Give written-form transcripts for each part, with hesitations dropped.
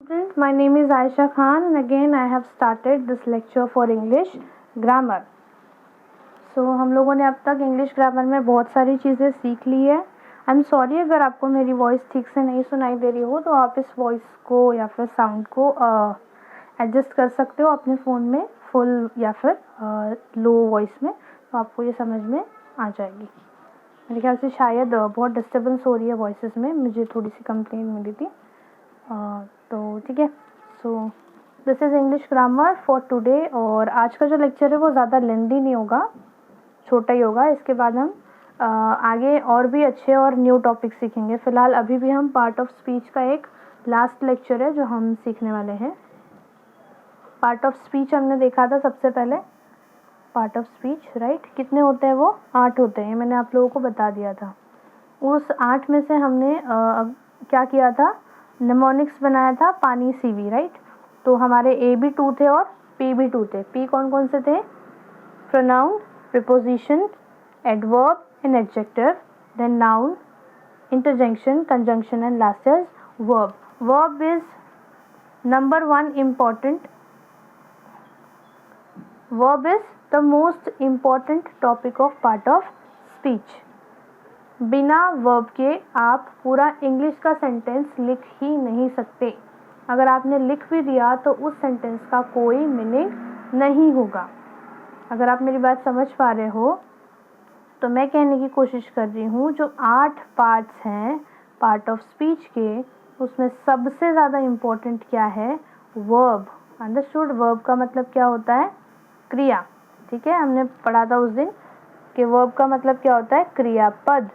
Students, my name is Aisha Khan and again I have started this lecture for English grammar. So हम लोगों ने अब तक English grammar में बहुत सारी चीज़ें सीख ली है. आई एम सॉरी अगर आपको मेरी वॉइस ठीक से नहीं सुनाई दे रही हो तो आप इस वॉइस को या फिर साउंड को एडजस्ट कर सकते हो अपने फ़ोन में फुल या फिर लो वॉइस में, तो आपको ये समझ में आ जाएगी. मेरे ख्याल से शायद बहुत डिस्टर्बेंस हो रही है वॉइसेस में, मुझे थोड़ी सी कंप्लेंट मिली थी. तो ठीक है. So this is English grammar for today. और आज का जो लेक्चर है वो ज़्यादा लेंदी नहीं होगा, छोटा ही होगा. इसके बाद हम आगे और भी अच्छे और न्यू टॉपिक सीखेंगे. फ़िलहाल अभी भी हम पार्ट ऑफ स्पीच का एक लास्ट लेक्चर है जो हम सीखने वाले हैं. पार्ट ऑफ स्पीच हमने देखा था सबसे पहले. पार्ट ऑफ स्पीच राइट, कितने होते हैं वो? 8 होते हैं, मैंने आप लोगों को बता दिया था. उस 8 में से हमने क्या किया था? निमोनिक्स बनाया था, पानी, सीवी, राइट. तो हमारे ए भी 2 थे और पी भी 2 थे. पी कौन कौन से थे? Pronoun, preposition, adverb and adjective, then noun, interjection, conjunction and last is verb. Verb is number 1 important. Verb is the most important topic of part of speech. बिना वर्ब के आप पूरा इंग्लिश का सेंटेंस लिख ही नहीं सकते. अगर आपने लिख भी दिया तो उस सेंटेंस का कोई मीनिंग नहीं होगा. अगर आप मेरी बात समझ पा रहे हो तो मैं कहने की कोशिश कर रही हूँ, जो 8 पार्ट्स हैं पार्ट ऑफ स्पीच के, उसमें सबसे ज़्यादा इम्पोर्टेंट क्या है? वर्ब. अंडरस्टूड? वर्ब का मतलब क्या होता है? क्रिया. ठीक है, हमने पढ़ा था उस दिन कि वर्ब का मतलब क्या होता है? क्रियापद.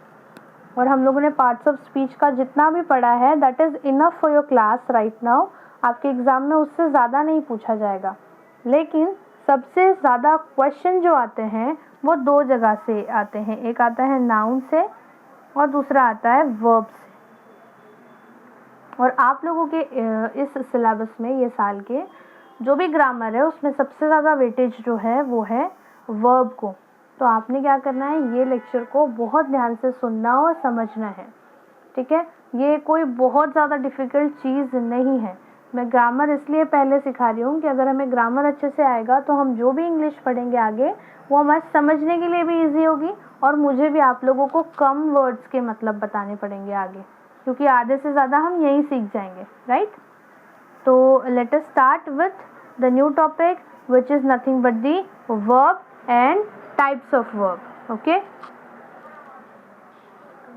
और हम लोगों ने पार्ट्स ऑफ स्पीच का जितना भी पढ़ा है that is enough for your class right now. आपके एग्ज़ाम में उससे ज़्यादा नहीं पूछा जाएगा. लेकिन सबसे ज़्यादा क्वेश्चन जो आते हैं वो 2 जगह से आते हैं. एक आता है नाउन से और दूसरा आता है वर्ब से. और आप लोगों के इस सिलेबस में ये साल के जो भी ग्रामर है उसमें सबसे ज़्यादा वेटेज जो है वो है वर्ब को. तो आपने क्या करना है? ये लेक्चर को बहुत ध्यान से सुनना और समझना है. ठीक है, ये कोई बहुत ज़्यादा डिफ़िकल्ट चीज़ नहीं है. मैं ग्रामर इसलिए पहले सिखा रही हूँ कि अगर हमें ग्रामर अच्छे से आएगा तो हम जो भी इंग्लिश पढ़ेंगे आगे वो हमारे समझने के लिए भी ईजी होगी और मुझे भी आप लोगों को कम वर्ड्स के मतलब बताने पड़ेंगे आगे, क्योंकि आधे से ज़्यादा हम यहीं सीख जाएंगे. राइट. तो let us start with the new topic which is nothing but the verb and types of verb. Okay.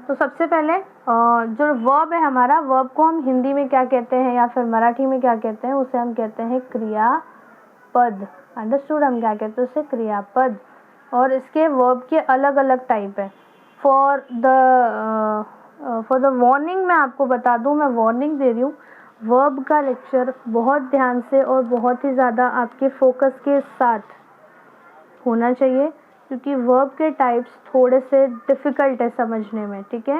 तो सबसे पहले जो वर्ब है हमारा, वर्ब को हम हिंदी में क्या कहते हैं या फिर मराठी में क्या कहते हैं? उसे हम कहते हैं क्रियापद. अंडरस्टूड? हम क्या कहते हैं उसे? क्रियापद. और इसके वर्ब के अलग अलग टाइप है. फॉर द वार्निंग मैं आपको बता दूं, मैं वार्निंग दे रही हूँ, वर्ब का लेक्चर बहुत ध्यान से और बहुत ही ज़्यादा आपके फोकस के साथ होना चाहिए, क्योंकि वर्ब के टाइप्स थोड़े से डिफ़िकल्ट है समझने में. ठीक है,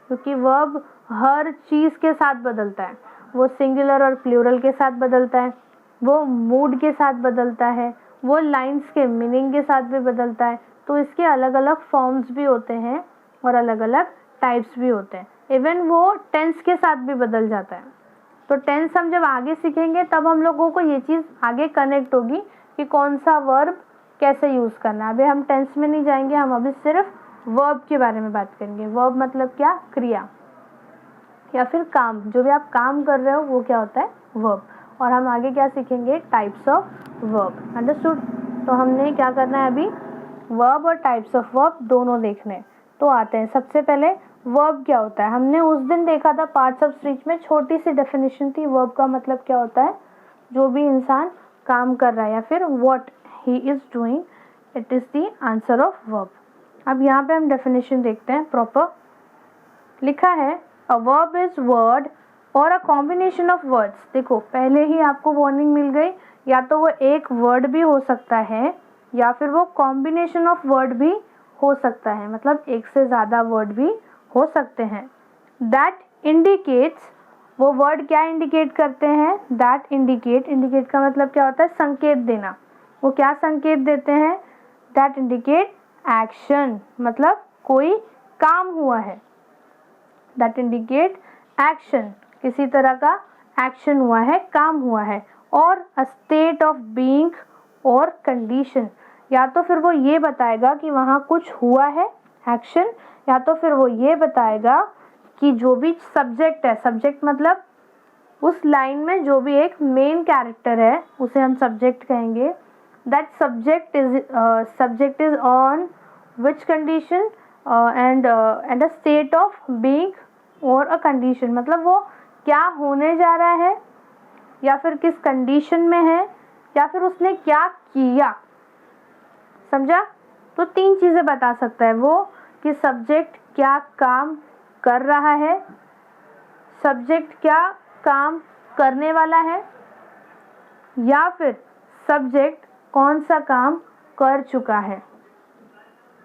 क्योंकि वर्ब हर चीज़ के साथ बदलता है. वो सिंगुलर और प्लूरल के साथ बदलता है, वो मूड के साथ बदलता है, वो लाइंस के मीनिंग के साथ भी बदलता है. तो इसके अलग अलग फॉर्म्स भी होते हैं और अलग अलग टाइप्स भी होते हैं. इवन वो टेंस के साथ भी बदल जाता है. तो टेंस हम जब आगे सीखेंगे तब हम लोगों को ये चीज़ आगे कनेक्ट होगी कि कौन सा वर्ब कैसे यूज़ करना है. अभी हम टेंस में नहीं जाएंगे, हम अभी सिर्फ वर्ब के बारे में बात करेंगे. वर्ब मतलब क्या? क्रिया या फिर काम. जो भी आप काम कर रहे हो वो क्या होता है? वर्ब. और हम आगे क्या सीखेंगे? Types of verb. अंडरस्टूड? तो हमने क्या करना है अभी? वर्ब और टाइप्स ऑफ वर्ब दोनों देखने. तो आते हैं सबसे पहले वर्ब क्या होता है. हमने उस दिन देखा था पार्ट्स ऑफ स्पीच में, छोटी सी डेफिनेशन थी. वर्ब का मतलब क्या होता है? जो भी इंसान काम कर रहा है या फिर what he is doing, it is the answer of verb. अब यहाँ पे हम definition देखते हैं. प्रॉपर लिखा है a verb is word or a combination of words. देखो पहले ही आपको warning मिल गई, या तो वो एक word भी हो सकता है या फिर वो combination of word भी हो सकता है. मतलब एक से ज़्यादा word भी हो सकते हैं. that indicates, वो word क्या indicate करते हैं? that indicate का मतलब क्या होता है? संकेत देना. वो क्या संकेत देते हैं? दैट इंडिकेट एक्शन, मतलब कोई काम हुआ है. दैट इंडिकेट एक्शन, किसी तरह का एक्शन हुआ है, काम हुआ है, और अ स्टेट ऑफ बीइंग और कंडीशन, या तो फिर वो ये बताएगा कि वहाँ कुछ हुआ है एक्शन, या तो फिर वो ये बताएगा कि जो भी सब्जेक्ट है, सब्जेक्ट मतलब उस लाइन में जो भी एक मेन कैरेक्टर है उसे हम सब्जेक्ट कहेंगे, that subject is on which condition and a state of being और अ कंडीशन, मतलब वो क्या होने जा रहा है या फिर किस कंडीशन में है या फिर उसने क्या किया, समझा। तो 3 चीज़ें बता सकता है वो, कि सब्जेक्ट क्या काम कर रहा है, सब्जेक्ट क्या काम करने वाला है, या फिर सब्जेक्ट कौन सा काम कर चुका है।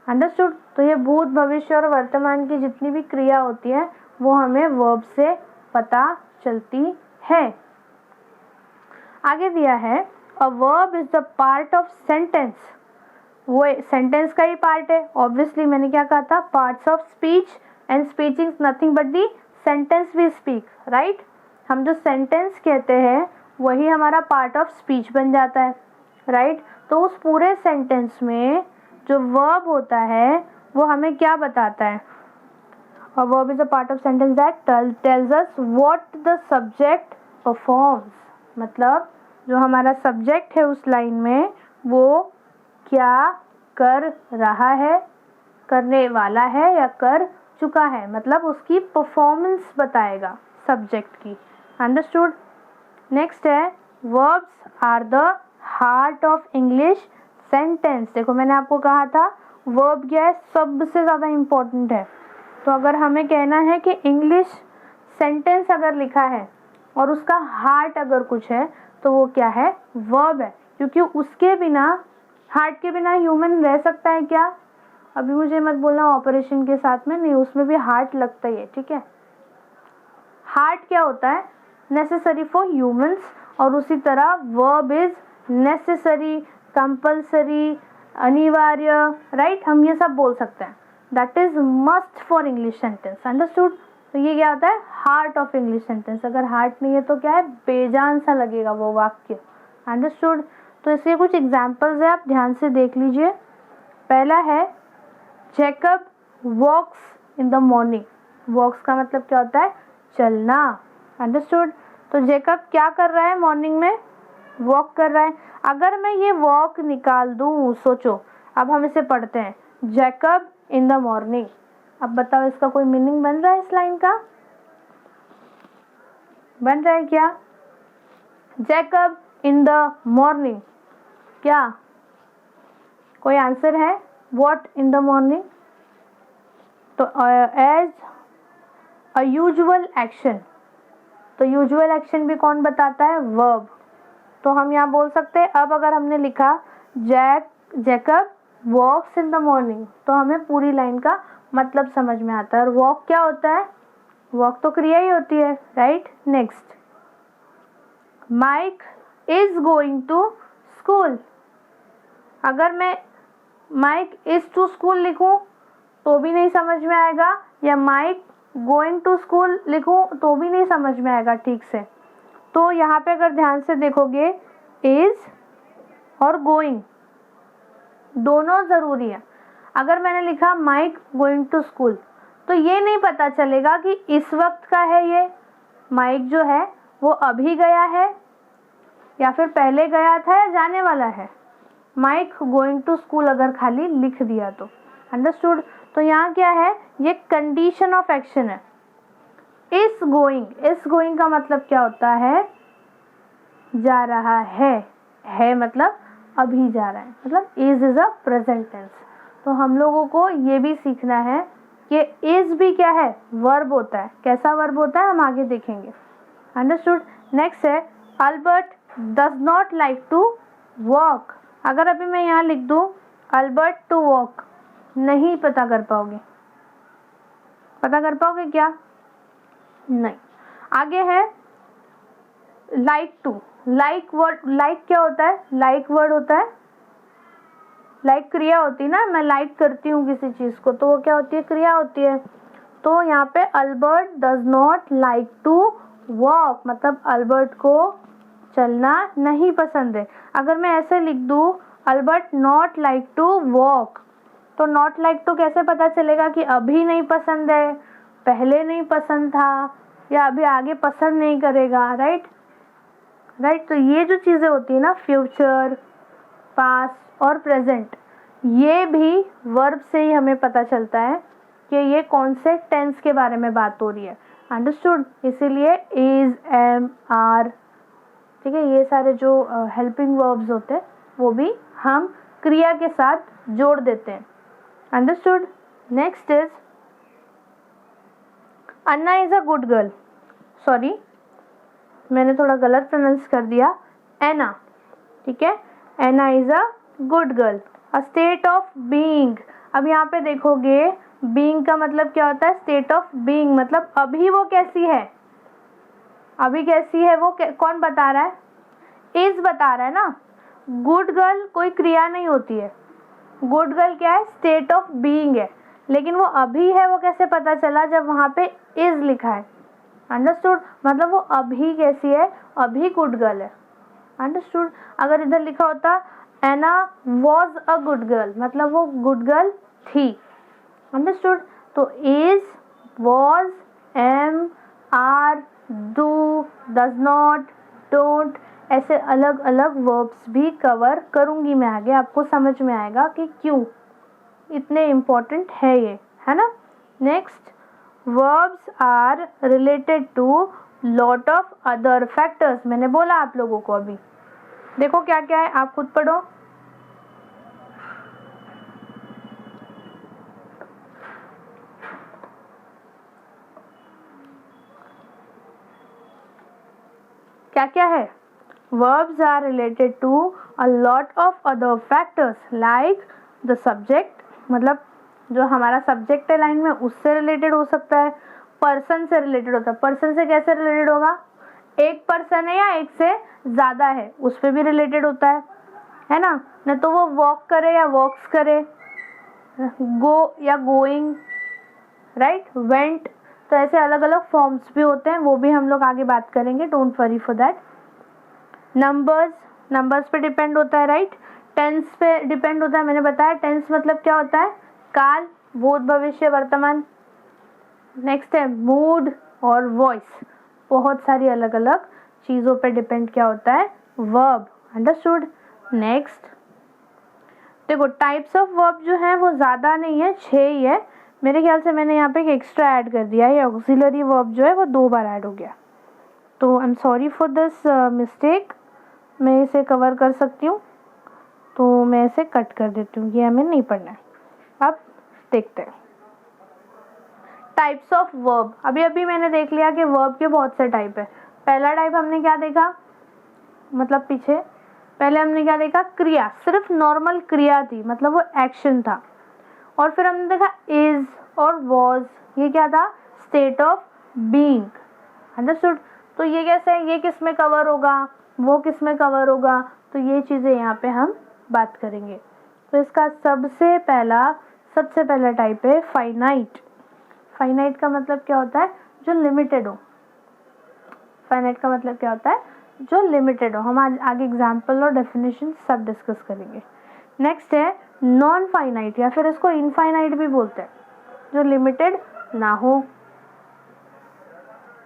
अंडरस्टूड। तो ये भूत, भविष्य और वर्तमान की जितनी भी क्रिया होती है वो हमें वर्ब से पता चलती है। आगे दिया है a verb is the part of sentence, वो सेंटेंस का ही पार्ट है ऑब्वियसली, मैंने क्या कहा था, parts of speech, and speech is nothing but the sentence we speak, right. हम जो सेंटेंस कहते हैं वही हमारा पार्ट ऑफ स्पीच बन जाता है, राइट। तो उस पूरे सेंटेंस में जो वर्ब होता है वो हमें क्या बताता है, a verb is a part of sentence that tells us what the subject performs, मतलब जो हमारा सब्जेक्ट है उस लाइन में वो क्या कर रहा है, करने वाला है या कर चुका है, मतलब उसकी परफॉर्मेंस बताएगा सब्जेक्ट की। अंडरस्टूड। नेक्स्ट है verbs are the heart of English sentence. देखो मैंने आपको कहा था वर्ब क्या है, सबसे ज़्यादा इम्पोर्टेंट है। तो अगर हमें कहना है कि इंग्लिश सेंटेंस अगर लिखा है और उसका हार्ट अगर कुछ है तो वो क्या है, वर्ब है, क्योंकि उसके बिना, हार्ट के बिना ह्यूमन रह सकता है क्या। अभी मुझे मत बोलना ऑपरेशन के साथ में नहीं, उसमें भी हार्ट लगता ही है, ठीक है। हार्ट क्या होता है, नेसेसरी फॉर ह्यूमंस, और उसी तरह वर्ब इज नेसेसरी, कंपल्सरी, अनिवार्य, राइट, हम ये सब बोल सकते हैं। That is must for English sentence. Understood. तो ये क्या होता है, हार्ट ऑफ इंग्लिश सेंटेंस। अगर हार्ट नहीं है तो क्या है, बेजान सा लगेगा वो वाक्य। अंडरस्टूड। तो इसके कुछ एग्जाम्पल्स है, आप ध्यान से देख लीजिए। पहला है Jacob walks in the morning. Walks का मतलब क्या होता है, चलना। अंडरस्टूड। तो जैकब क्या कर रहा है मॉर्निंग में, वॉक कर रहा है। अगर मैं ये वॉक निकाल दूं, सोचो, अब हम इसे पढ़ते हैं, जैकब इन द मॉर्निंग। अब बताओ इसका कोई मीनिंग बन रहा है, इस लाइन का बन रहा है क्या, जैकब इन द मॉर्निंग, क्या कोई आंसर है, व्हाट इन द मॉर्निंग। तो एज अ यूजुअल एक्शन, तो यूजुअल एक्शन भी कौन बताता है, वर्ब। तो हम यहाँ बोल सकते हैं, अब अगर हमने लिखा Jacob walks in the morning, तो हमें पूरी लाइन का मतलब समझ में आता है। और वॉक क्या होता है, वॉक तो क्रिया ही होती है, right. Next, Mike is going to school. अगर मैं माइक इज टू स्कूल लिखूं तो भी नहीं समझ में आएगा, या माइक गोइंग टू स्कूल लिखूं तो भी नहीं समझ में आएगा ठीक से। तो यहाँ पे अगर ध्यान से देखोगे, इज और गोइंग दोनों ज़रूरी है। अगर मैंने लिखा माइक गोइंग टू स्कूल तो ये नहीं पता चलेगा कि इस वक्त का है, ये माइक जो है वो अभी गया है या फिर पहले गया था या जाने वाला है। माइक गोइंग टू स्कूल अगर खाली लिख दिया तो। अंडरस्टूड। तो यहाँ क्या है, ये कंडीशन ऑफ एक्शन है। इस गोइंग का मतलब क्या होता है, जा रहा है मतलब अभी जा रहा है, मतलब इज अ प्रेजेंट टेंस। तो हम लोगों को ये भी सीखना है कि इज भी क्या है, वर्ब होता है। कैसा वर्ब होता है हम आगे देखेंगे। अंडरस्टूड। नेक्स्ट है Albert does not like to walk. अगर अभी मैं यहाँ लिख दूँ अल्बर्ट टू वॉक, नहीं पता कर पाओगे, पता कर पाओगे क्या, नहीं। आगे है like to. Like word, like क्या होता है, लाइक वर्ड होता है, लाइक क्रिया होती है ना, मैं लाइक करती हूँ किसी चीज़ को तो वो क्या होती है, क्रिया होती है। तो यहाँ पे Albert does not like to walk मतलब अल्बर्ट को चलना नहीं पसंद है। अगर मैं ऐसे लिख दूँ Albert not like to walk, तो नॉट लाइक टू कैसे पता चलेगा कि अभी नहीं पसंद है, पहले नहीं पसंद था, या अभी आगे पसंद नहीं करेगा, राइट। तो ये जो चीज़ें होती है ना, फ्यूचर, पास्ट और प्रेजेंट, ये भी वर्ब से ही हमें पता चलता है कि ये कौन से टेंस के बारे में बात हो रही है। अंडरस्टूड। इसीलिए इज, एम, आर, ठीक है, ये सारे जो हेल्पिंग वर्ब्स होते हैं वो भी हम क्रिया के साथ जोड़ देते हैं। Understood. Next is Anna is a good girl. Sorry, मैंने थोड़ा गलत प्रोनाउंस कर दिया, एना, ठीक है। Anna is a good girl. A state of being, अब यहाँ पे देखोगे बीइंग का मतलब क्या होता है, स्टेट ऑफ बीइंग मतलब अभी वो कैसी है, अभी कैसी है वो कौन बता रहा है, इज बता रहा है ना। गुड गर्ल कोई क्रिया नहीं होती है, गुड गर्ल क्या है, स्टेट ऑफ बीइंग है, लेकिन वो अभी है वो कैसे पता चला, जब वहाँ पे इज लिखा है। अंडरस्टूड। मतलब वो अभी कैसी है, अभी गुड गर्ल है। अंडरस्टूड। अगर इधर लिखा होता Anna was a good girl, मतलब वो गुड गर्ल थी। अंडरस्टूड। तो is, was, am, are, do, does not, don't, ऐसे अलग अलग वर्ब्स भी कवर करूंगी मैं आगे, आपको समझ में आएगा कि क्यों इतने इम्पोर्टेंट है ये, है ना। Next, verbs are related to lot of other factors। मैंने बोला आप लोगों को अभी, देखो क्या क्या है, आप खुद पढ़ो। क्या क्या है, verbs are related to a lot of other factors like the subject, मतलब जो हमारा सब्जेक्ट है लाइन में उससे रिलेटेड हो सकता है, पर्सन से रिलेटेड होता है। पर्सन से कैसे रिलेटेड होगा, एक पर्सन है या एक से ज़्यादा है उस पर भी रिलेटेड होता है ना। न तो वो वॉक करे या वॉक्स करे, गो या गोइंग, राइट, वेंट, तो ऐसे अलग अलग फॉर्म्स भी होते हैं, वो भी हम लोग आगे बात करेंगे, don't worry for that. Numbers पे डिपेंड होता है, राइट। टेंस पे डिपेंड होता है, मैंने बताया टेंस मतलब क्या होता है, काल, भूत, भविष्य, वर्तमान। नेक्स्ट है मूड और वॉइस, बहुत सारी अलग अलग चीज़ों पे डिपेंड क्या होता है, वर्ब। अंडरस्टूड। नेक्स्ट देखो, टाइप्स ऑफ वर्ब जो है वो ज़्यादा नहीं है, 6 ही है मेरे ख्याल से। मैंने यहाँ पे एक एक्स्ट्रा ऐड कर दिया है, ऑक्सिलरी वर्ब जो है वो 2 बार ऐड हो गया, तो I am sorry for this mistake. मैं इसे कवर कर सकती हूँ, तो मैं इसे कट कर देती हूँ, ये हमें नहीं पढ़ना है। अब देखते हैं टाइप्स ऑफ वर्ब। अभी अभी मैंने देख लिया कि वर्ब के बहुत से टाइप है। पहला टाइप हमने क्या देखा, मतलब पीछे पहले हमने क्या देखा, क्रिया, सिर्फ नॉर्मल क्रिया थी, मतलब वो एक्शन था। और फिर हमने देखा इज और वॉज, ये क्या था, स्टेट ऑफ बीइंग। अंडरस्टूड। तो ये कैसे है, ये किस में कवर होगा, वो किस में कवर होगा, तो ये चीज़ें यहाँ पे हम बात करेंगे। तो इसका सबसे पहला टाइप है फाइनाइट। फाइनाइट का मतलब क्या होता है, जो लिमिटेड हो। फाइनाइट का मतलब क्या होता है, जो लिमिटेड हो। हम आज आगे एग्जाम्पल और डेफिनेशन सब डिस्कस करेंगे। नेक्स्ट है नॉन फाइनाइट, या फिर इसको इनफाइनाइट भी बोलते हैं, जो लिमिटेड ना हो।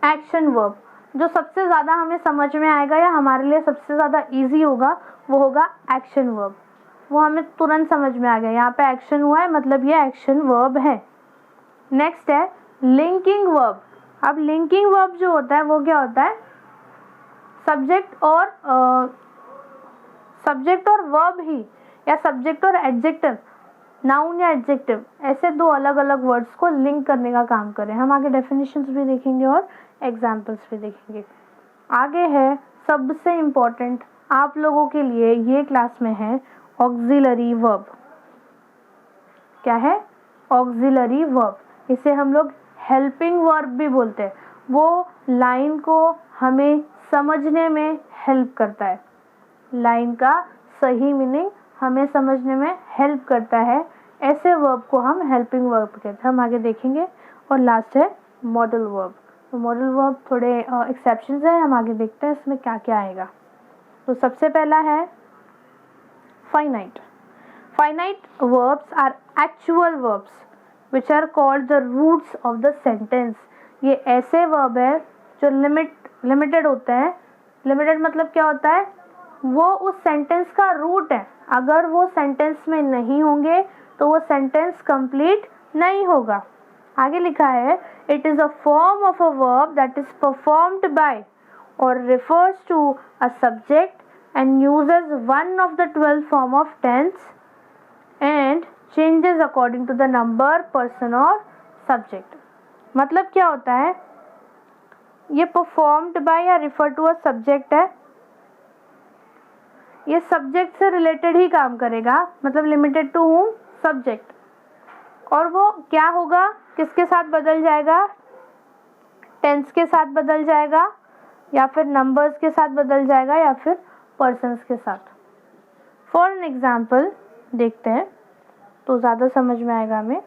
एक्शन वर्ब, जो सबसे ज़्यादा हमें समझ में आएगा या हमारे लिए सबसे ज़्यादा इजी होगा वो होगा एक्शन वर्ब, वो हमें तुरंत समझ में आ गया, यहाँ पे एक्शन हुआ है मतलब ये एक्शन वर्ब है। नेक्स्ट है लिंकिंग वर्ब। अब लिंकिंग वर्ब जो होता है वो क्या होता है, सब्जेक्ट और वर्ब ही, या सब्जेक्ट और एडजेक्टिव, नाउन या एडजेक्टिव, ऐसे 2 अलग अलग वर्ड्स को लिंक करने का काम करें। हम आगे डेफिनेशंस भी देखेंगे और एग्जाम्पल्स भी देखेंगे। आगे है सबसे इम्पोर्टेंट आप लोगों के लिए ये क्लास में है ऑक्सिलरी वर्ब। क्या है, ऑक्सिलरी वर्ब, इसे हम लोग हेल्पिंग वर्ब भी बोलते हैं। वो लाइन को हमें समझने में हेल्प करता है, लाइन का सही मीनिंग हमें समझने में हेल्प करता है, ऐसे वर्ब को हम हेल्पिंग वर्ब कहते हैं। हम आगे देखेंगे। और लास्ट है मॉडल वर्ब। तो मॉडल वर्ब थोड़े एक्सेप्शंस हैं, हम आगे देखते हैं इसमें क्या क्या आएगा। तो सबसे पहला है finite. Finite verbs are actual verbs which are called the roots of the sentence. ये ऐसे वर्ब है जो लिमिटेड होते हैं। लिमिटेड मतलब क्या होता है, वो उस सेंटेंस का रूट है, अगर वो सेंटेंस में नहीं होंगे तो वो सेंटेंस कंप्लीट नहीं होगा। आगे लिखा है it is a form of a verb that is performed by or refers to a subject and uses one of the 12 form of tense and changes according to the number, person और subject। मतलब क्या होता है, ये performed by या refer to a subject है, ये subject से related ही काम करेगा, मतलब limited to whom, subject। और वो क्या होगा, किसके साथ बदल जाएगा, tense के साथ बदल जाएगा या फिर numbers के साथ बदल जाएगा या फिर पर्सन्स के साथ। फॉर एन एग्जाम्पल देखते हैं तो ज़्यादा समझ में आएगा हमें।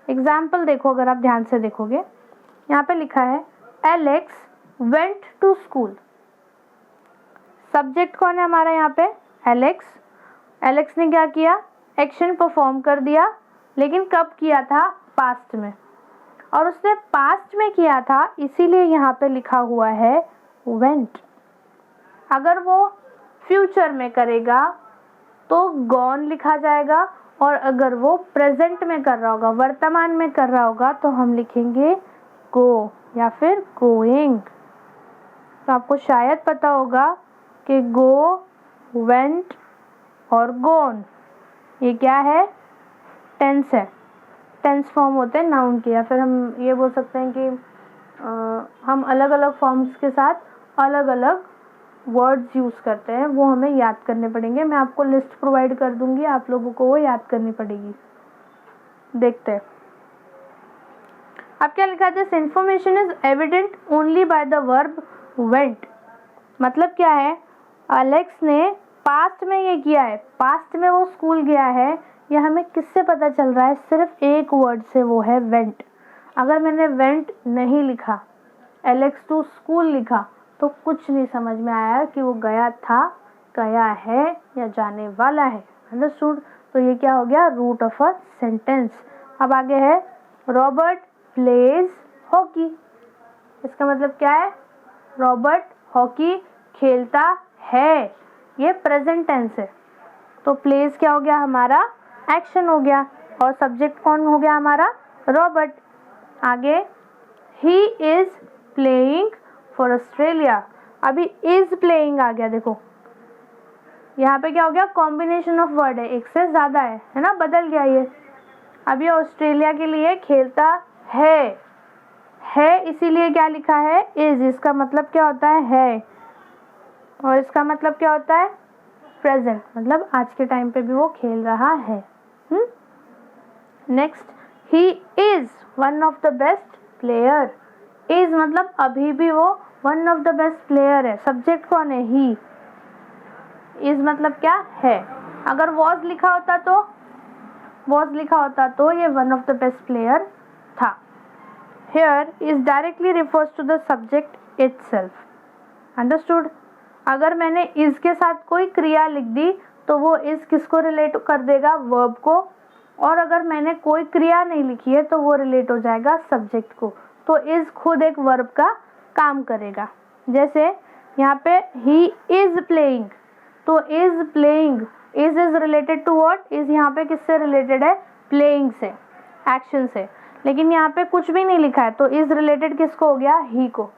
एग्जाम्पल देखो, अगर आप ध्यान से देखोगे यहाँ पे लिखा है Alex went to school. Subject कौन है हमारा यहाँ पे, एलेक्स। एलेक्स ने क्या किया, एक्शन परफॉर्म कर दिया, लेकिन कब किया था, पास्ट में। और उसने पास्ट में किया था इसीलिए यहाँ पे लिखा हुआ है वेंट। अगर वो फ्यूचर में करेगा तो गॉन लिखा जाएगा, और अगर वो प्रेजेंट में कर रहा होगा, वर्तमान में कर रहा होगा, तो हम लिखेंगे गो या फिर गोइंग। तो आपको शायद पता होगा कि गो, वेंट और गॉन ये क्या है, टेंस है। टेंस फॉर्म होते हैं नाउन के, या फिर हम ये बोल सकते हैं कि हम अलग अलग फॉर्म्स के साथ अलग अलग वर्ड्स यूज़ करते हैं, वो हमें याद करने पड़ेंगे। मैं आपको लिस्ट प्रोवाइड कर दूंगी, आप लोगों को वो याद करनी पड़ेगी। देखते हैं अब क्या लिखा है, this information is evident only by the verb went. मतलब क्या है, एलेक्स ने पास्ट में ये किया है, पास्ट में वो स्कूल गया है, ये हमें किससे पता चल रहा है, सिर्फ एक वर्ड से, वो है वेंट। अगर मैंने वेंट नहीं लिखा, एलेक्स टू स्कूल लिखा, तो कुछ नहीं समझ में आया कि वो गया था, गया है या जाने वाला है। अंडरस्टूड। तो ये क्या हो गया, रूट ऑफ अ सेंटेंस। अब आगे है रॉबर्ट प्लेज हॉकी। इसका मतलब क्या है, रॉबर्ट हॉकी खेलता है, ये प्रेजेंट टेंस है। तो प्लेज क्या हो गया हमारा, एक्शन हो गया, और सब्जेक्ट कौन हो गया हमारा, रॉबर्ट। आगे ही इज प्लेइंग फॉर ऑस्ट्रेलिया। अभी इज प्लेइंग आ गया, देखो यहाँ पे क्या हो गया, कॉम्बिनेशन ऑफ वर्ड है, एक से ज्यादा है ना, बदल गया ये। अब ये ऑस्ट्रेलिया के लिए खेलता है इसीलिए क्या लिखा है, इज। इसका मतलब क्या होता है, और इसका मतलब क्या होता है, प्रेजेंट, मतलब आज के टाइम पे भी वो खेल रहा है। Next, he is one of the best player. Is मतलब अभी भी वो one of the best player है, सब्जेक्ट कौन है, ही। इज मतलब क्या है, अगर वॉज लिखा होता तो ये one of the best player था। Here is directly refers to the subject itself. Understood. अगर मैंने इज के साथ कोई क्रिया लिख दी तो वो इज किसको रिलेट कर देगा, वर्ब को, और अगर मैंने कोई क्रिया नहीं लिखी है तो वो रिलेट हो जाएगा सब्जेक्ट को। तो इज खुद एक वर्ब का काम करेगा। जैसे यहाँ पे ही इज प्लेइंग, तो is playing, is related to what, is यहाँ पे किससे रिलेटेड है, प्लेइंग से, एक्शन से। लेकिन यहाँ पे कुछ भी नहीं लिखा है, तो इज रिलेटेड किसको हो गया, ही को।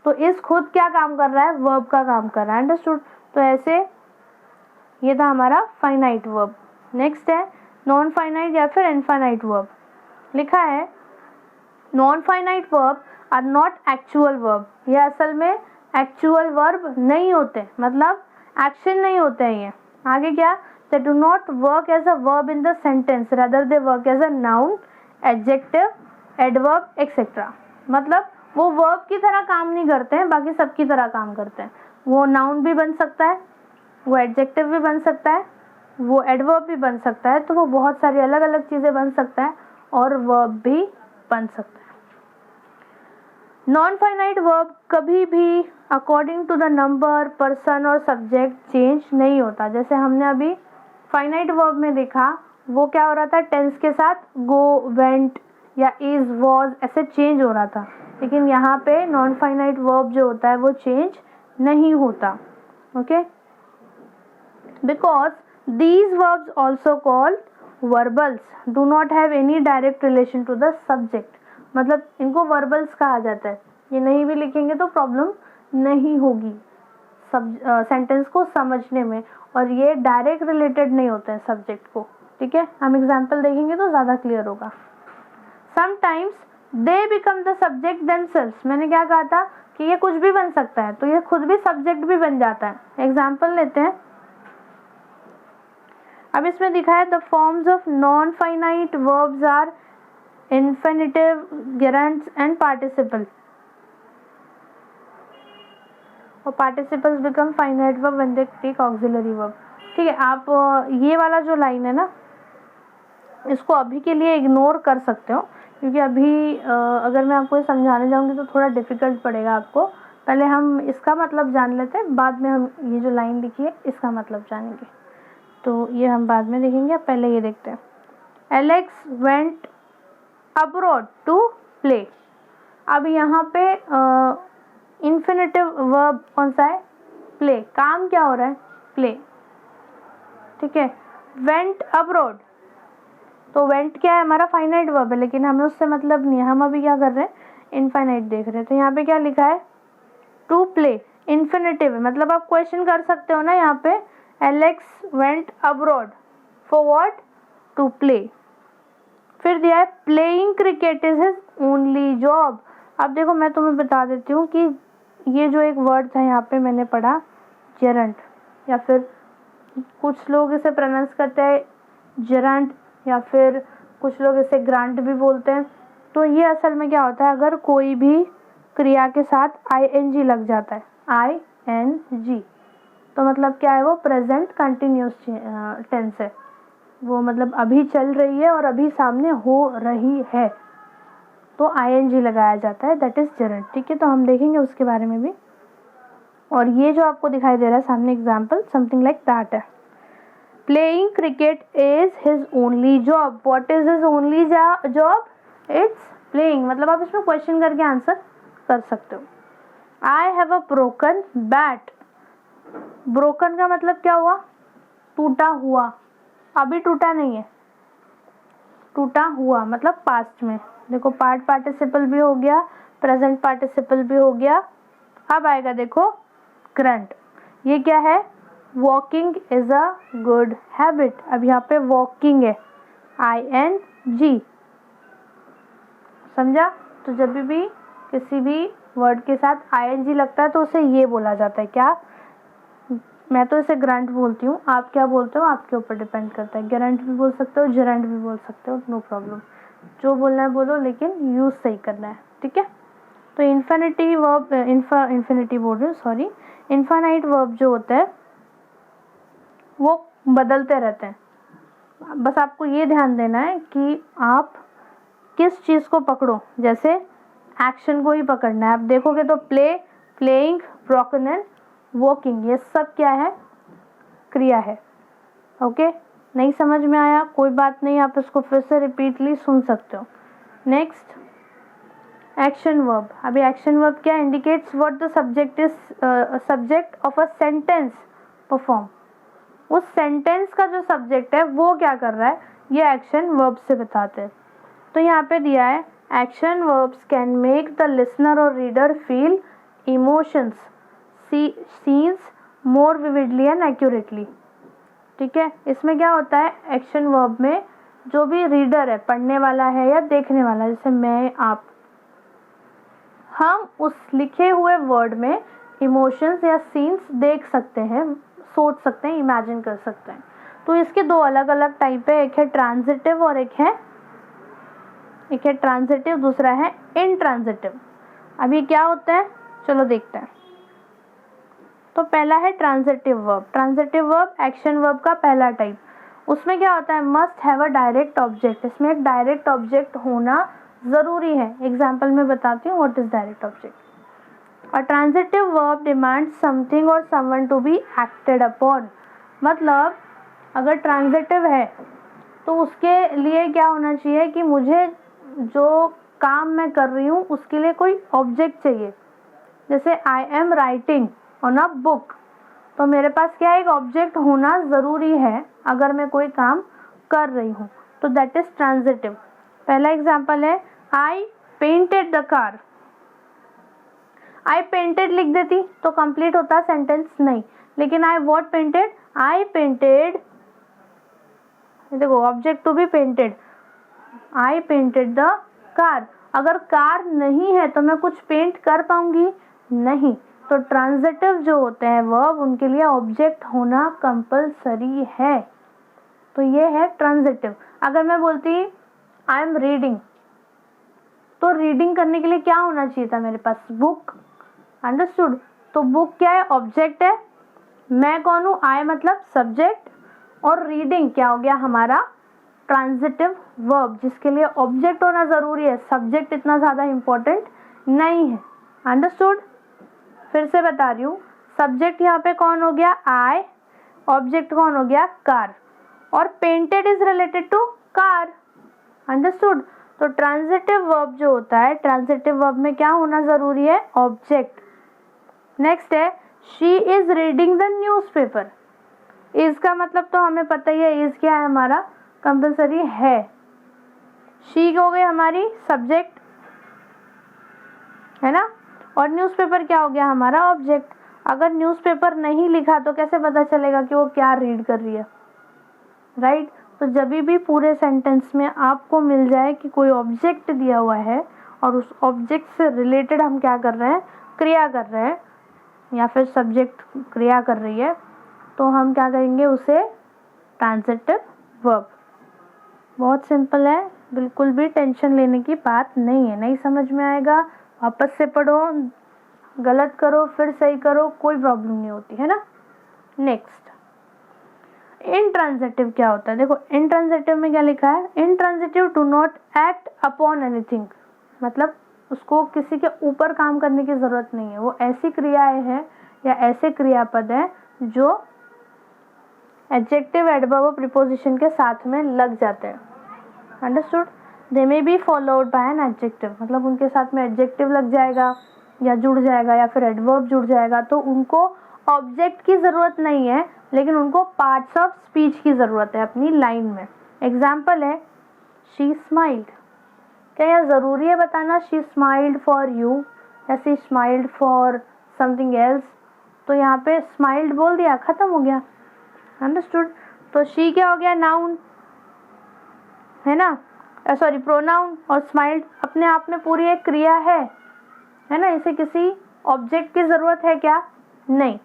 तो इज खुद क्या काम कर रहा है, वर्ब का काम कर रहा है। अंडरस्टूड। तो ऐसे ये था हमारा फाइनाइट वर्ब। नेक्स्ट है नॉन फाइनाइट या फिर इनफाइनाइट वर्ब। लिखा है non finite verb are not actual verb. ये असल में एक्चुअल वर्ब नहीं होते, मतलब एक्शन नहीं होते हैं ये। आगे क्या, they do not work as a verb in the sentence, rather they work as a noun, adjective, adverb, etc. मतलब वो वर्ब की तरह काम नहीं करते हैं, बाकी सब की तरह काम करते हैं। वो नाउन भी बन सकता है, वो एडजेक्टिव भी बन सकता है, वो एडवर्ब भी बन सकता है, तो वो बहुत सारी अलग अलग चीज़ें बन सकता है, और वर्ब भी बन सकता है। नॉन फाइनाइट वर्ब कभी भी according to the number, person और सब्जेक्ट चेंज नहीं होता। जैसे हमने अभी फाइनाइट वर्ब में देखा, वो क्या हो रहा था, टेंस के साथ गो, वेंट या इज, वॉज ऐसे चेंज हो रहा था। लेकिन यहाँ पे नॉन फाइनाइट वर्ब जो होता है वो चेंज नहीं होता। Okay, because these verbs also called verbals do not have any direct relation to the subject। मतलब इनको verbals कहा जाता है। ये नहीं भी लिखेंगे तो प्रॉब्लम नहीं होगी सेंटेंस को समझने में, और ये डायरेक्ट रिलेटेड नहीं होते हैं सब्जेक्ट को। ठीक है, हम एग्जाम्पल देखेंगे तो ज़्यादा क्लियर होगा। Sometimes they become the subject themselves. मैंने क्या कहा था कि ये कुछ भी बन सकता है, तो ये खुद भी सब्जेक्ट भी बन जाता है। एग्जाम्पल लेते हैं। अब इसमें दिखा है the forms of non finite verbs are infinitive, gerunds and participle, or participles become finite verb when they take auxiliary verb. ठीक है, आप ये वाला जो लाइन है ना, इसको अभी के लिए इग्नोर कर सकते हो, क्योंकि अभी अगर मैं आपको ये समझाने जाऊंगी तो थोड़ा डिफिकल्ट पड़ेगा आपको। पहले हम इसका मतलब जान लेते हैं, बाद में हम ये जो लाइन लिखी है इसका मतलब जानेंगे। तो ये हम बाद में देखेंगे, पहले ये देखते हैं। Alex went abroad to play. अब यहाँ पे इन्फिनिटिव वर्ब कौन सा है, प्ले। काम क्या हो रहा है, प्ले। ठीक है, वेंट अब्रॉड, तो वेंट क्या है, हमारा फाइनाइट वर्ब है, लेकिन हमें उससे मतलब नहीं है। हम अभी क्या कर रहे हैं, इनफाइनाइट देख रहे हैं। तो यहाँ पे क्या लिखा है, टू प्ले, इन्फिनिटिव है। मतलब आप क्वेश्चन कर सकते हो ना यहाँ पे, Alex went abroad for what, to play. फिर दिया है playing cricket is his only job. अब देखो मैं तुम्हें बता देती हूँ कि ये जो एक वर्ड था यहाँ पे मैंने पढ़ा जेरंट, या फिर कुछ लोग इसे प्रोनाउंस करते हैं जेरंट, या फिर कुछ लोग इसे ग्रांट भी बोलते हैं। तो ये असल में क्या होता है, अगर कोई भी क्रिया के साथ ing लग जाता है, ing, तो मतलब क्या है, वो प्रेजेंट कंटिन्यूस टेंस है। वो मतलब अभी चल रही है और अभी सामने हो रही है, तो ing लगाया जाता है, दैट इज जेरंट। ठीक है, तो हम देखेंगे उसके बारे में भी। और ये जो आपको दिखाई दे रहा है सामने एग्जाम्पल, समथिंग लाइक दैट है। Playing cricket is his only job. What is his only job, it's playing. मतलब आप इसमें क्वेश्चन करके आंसर कर सकते हो। I have a broken bat. Broken का मतलब क्या हुआ, टूटा हुआ, अभी टूटा नहीं है, टूटा हुआ मतलब पास्ट में। देखो पार्ट पार्टिसिपल भी हो गया, प्रेजेंट पार्टिसिपल भी हो गया। अब आएगा देखो करंट। ये क्या है, walking is a good habit. अब यहाँ पे वॉकिंग है, ing, समझा। तो जब भी किसी भी वर्ड के साथ ing लगता है तो उसे ये बोला जाता है क्या, मैं तो इसे ग्रांट बोलती हूँ, आप क्या बोलते हो आपके ऊपर डिपेंड करता है। ग्रांट भी बोल सकते हो, जेरंट भी बोल सकते हो, नो प्रॉब्लम, जो बोलना है बोलो, लेकिन यूज सही करना है। ठीक है, तो इन्फिनिटी वर्ब, इन्फिनिटी बोल रही हूँ, सॉरी, इन्फाइनाइट वर्ब जो होता है वो बदलते रहते हैं। बस आपको ये ध्यान देना है कि आप किस चीज़ को पकड़ो, जैसे एक्शन को ही पकड़ना है। आप देखोगे तो play, playing, broken and walking, ये सब क्या है, क्रिया है। ओके, नहीं समझ में आया कोई बात नहीं, आप इसको फिर से रिपीटली सुन सकते हो। Next, action verb. अभी एक्शन वर्ब क्या indicates what the subject is, subject of a sentence perform. उस सेंटेंस का जो सब्जेक्ट है वो क्या कर रहा है, ये एक्शन वर्ब से बताते हैं। तो यहाँ पे दिया है action verbs can make the listener or reader feel emotions, scenes more vividly and accurately. ठीक है, इसमें क्या होता है, एक्शन वर्ब में जो भी रीडर है, पढ़ने वाला है या देखने वाला, जैसे मैं, आप, हम उस लिखे हुए वर्ड में इमोशंस या सीन्स देख सकते हैं, सोच सकते हैं, इमेजिन कर सकते हैं। तो इसके दो अलग अलग टाइप है, एक है ट्रांजिटिव और एक है ट्रांजिटिव, दूसरा है इनट्रांजिटिव। अब ये क्या होता है, चलो देखते हैं। तो पहला है transitive verb. Transitive verb action verb का पहला टाइप। उसमें क्या होता है, must have a direct object. इसमें एक डायरेक्ट ऑब्जेक्ट होना ज़रूरी है। एग्जाम्पल में बताती हूँ what is direct object. A transitive verb demands something or someone to be acted upon. मतलब अगर ट्रांजिटिव है तो उसके लिए क्या होना चाहिए कि मुझे जो काम मैं कर रही हूँ उसके लिए कोई ऑब्जेक्ट चाहिए। जैसे I am writing on a book, तो मेरे पास क्या एक ऑब्जेक्ट होना ज़रूरी है अगर मैं कोई काम कर रही हूँ, तो दैट इज़ ट्रांजिटिव। पहला एग्जाम्पल है I painted the car. I painted लिख देती तो कंप्लीट होता सेंटेंस नहीं, लेकिन I what painted, I painted, देखो object to be painted, I painted the car. अगर कार नहीं है तो मैं कुछ पेंट कर पाऊंगी नहीं। तो ट्रांजिटिव जो होते हैं वर्ब उनके लिए ऑब्जेक्ट होना कंपलसरी है। तो ये है ट्रांजिटिव। अगर मैं बोलती आई एम रीडिंग, तो रीडिंग करने के लिए क्या होना चाहिए था मेरे पास, बुक। अंडरस्टूड। तो बुक क्या है, ऑब्जेक्ट है। मैं कौन हूँ, आई मतलब सब्जेक्ट, और रीडिंग क्या हो गया हमारा ट्रांजिटिव वर्ब जिसके लिए ऑब्जेक्ट होना ज़रूरी है। सब्जेक्ट इतना ज़्यादा इम्पोर्टेंट नहीं है। अंडरस्टूड। फिर से बता रही हूँ, सब्जेक्ट यहाँ पे कौन हो गया, आई, ऑब्जेक्ट कौन हो गया, कार, और painted is related to car. Understood. तो ट्रांजिटिव वर्ब जो होता है, ट्रांजिटिव वर्ब में क्या होना ज़रूरी है, ऑब्जेक्ट। नेक्स्ट है she is reading the newspaper. Is का मतलब तो हमें पता ही है, इज क्या है हमारा कंपल्सरी है। शी हो गई हमारी सब्जेक्ट, है ना, और न्यूज़पेपर क्या हो गया हमारा ऑब्जेक्ट। अगर न्यूज़पेपर नहीं लिखा तो कैसे पता चलेगा कि वो क्या रीड कर रही है, राइट। तो जब भी पूरे सेंटेंस में आपको मिल जाए कि कोई ऑब्जेक्ट दिया हुआ है और उस ऑब्जेक्ट से रिलेटेड हम क्या कर रहे हैं, क्रिया कर रहे हैं, या फिर सब्जेक्ट क्रिया कर रही है, तो हम क्या करेंगे उसे ट्रांजिटिव वर्ब। बहुत सिंपल है, बिल्कुल भी टेंशन लेने की बात नहीं है। नहीं समझ में आएगा वापस से पढ़ो, गलत करो फिर सही करो, कोई प्रॉब्लम नहीं होती है ना। नेक्स्ट इनट्रांजिटिव क्या होता है, देखो इनट्रांजिटिव में क्या लिखा है, intransitive do not act upon anything. मतलब उसको किसी के ऊपर काम करने की ज़रूरत नहीं है। वो ऐसी क्रियाएं हैं या ऐसे क्रियापद हैं जो एडजेक्टिव, एडवर्ब और प्रीपोजिशन के साथ में लग जाते हैं। Understood. They may be followed by an adjective, मतलब उनके साथ में एडजेक्टिव लग जाएगा या जुड़ जाएगा या फिर एडवर्ब जुड़ जाएगा, तो उनको ऑब्जेक्ट की ज़रूरत नहीं है, लेकिन उनको पार्ट्स ऑफ स्पीच की ज़रूरत है अपनी लाइन में। एग्जाम्पल है शी स्माइल्ड। क्या यह ज़रूरी है बताना शी स्माइल्ड फॉर यू या she smiled for something else? तो यहाँ पे स्माइल्ड बोल दिया, ख़त्म हो गया। अंडरस्टूड। तो शी क्या हो गया, नाउन है ना, सॉरी प्रोनाउन, और स्माइल्ड अपने आप में पूरी एक क्रिया है ना। इसे किसी ऑब्जेक्ट की ज़रूरत है क्या, नहीं।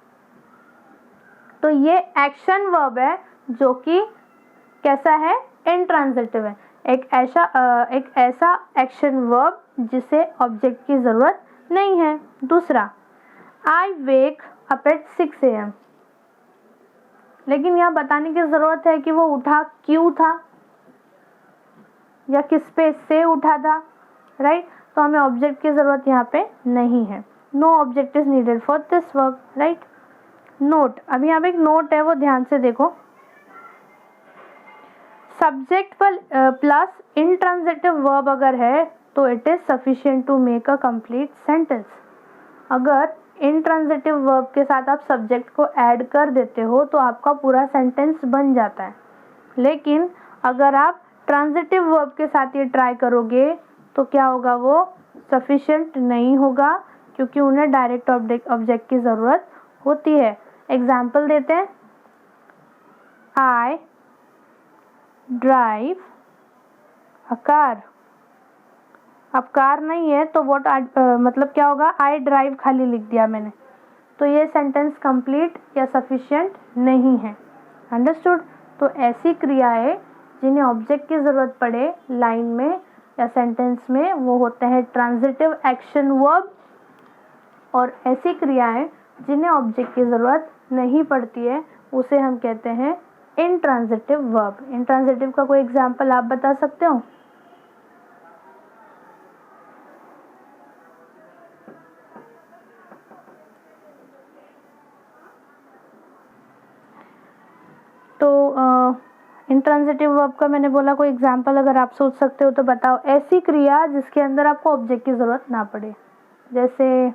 तो ये एक्शन वर्ब है जो कि कैसा है, इनट्रांजिटिव है। एक ऐसा एक्शन वर्ब जिसे ऑब्जेक्ट की ज़रूरत नहीं है। दूसरा आई वेक अप एट 6 AM, लेकिन यहाँ बताने की ज़रूरत है कि वो उठा क्यों था या किस पे से उठा था, राइट। तो हमें ऑब्जेक्ट की ज़रूरत यहाँ पे नहीं है। No object is needed for this verb, right. Note, अभी यहाँ पे एक नोट है वो ध्यान से देखो। सब्जेक्ट पर प्लस इनट्रांजिटिव वर्ब अगर है तो it is sufficient to make a complete sentence. अगर इनट्रांजिटिव वर्ब के साथ आप सब्जेक्ट को ऐड कर देते हो तो आपका पूरा सेंटेंस बन जाता है। लेकिन अगर आप ट्रांजिटिव वर्ब के साथ ये ट्राई करोगे तो क्या होगा, वो सफिशिएंट नहीं होगा, क्योंकि उन्हें डायरेक्ट ऑब्जेक्ट की ज़रूरत होती है। एग्जाम्पल देते हैं, आई ड्राइव अ कार। अब कार नहीं है तो व्हाट मतलब क्या होगा, आई ड्राइव खाली लिख दिया मैंने, तो ये सेंटेंस कंप्लीट या सफिशिएंट नहीं है। अंडरस्टूड। तो ऐसी क्रियाएं जिन्हें ऑब्जेक्ट की ज़रूरत पड़े लाइन में या सेंटेंस में वो होते हैं ट्रांजिटिव एक्शन वर्ब, और ऐसी क्रियाएं जिन्हें ऑब्जेक्ट की ज़रूरत नहीं पड़ती है उसे हम कहते हैं इनट्रांजिटिव वर्ब। इनट्रांजिटिव का कोई एग्जाम्पल आप बता सकते हो? इंट्रांजिटिव वर्ब का मैंने बोला कोई एग्जांपल अगर आप सोच सकते हो तो बताओ, ऐसी क्रिया जिसके अंदर आपको ऑब्जेक्ट की ज़रूरत ना पड़े, जैसे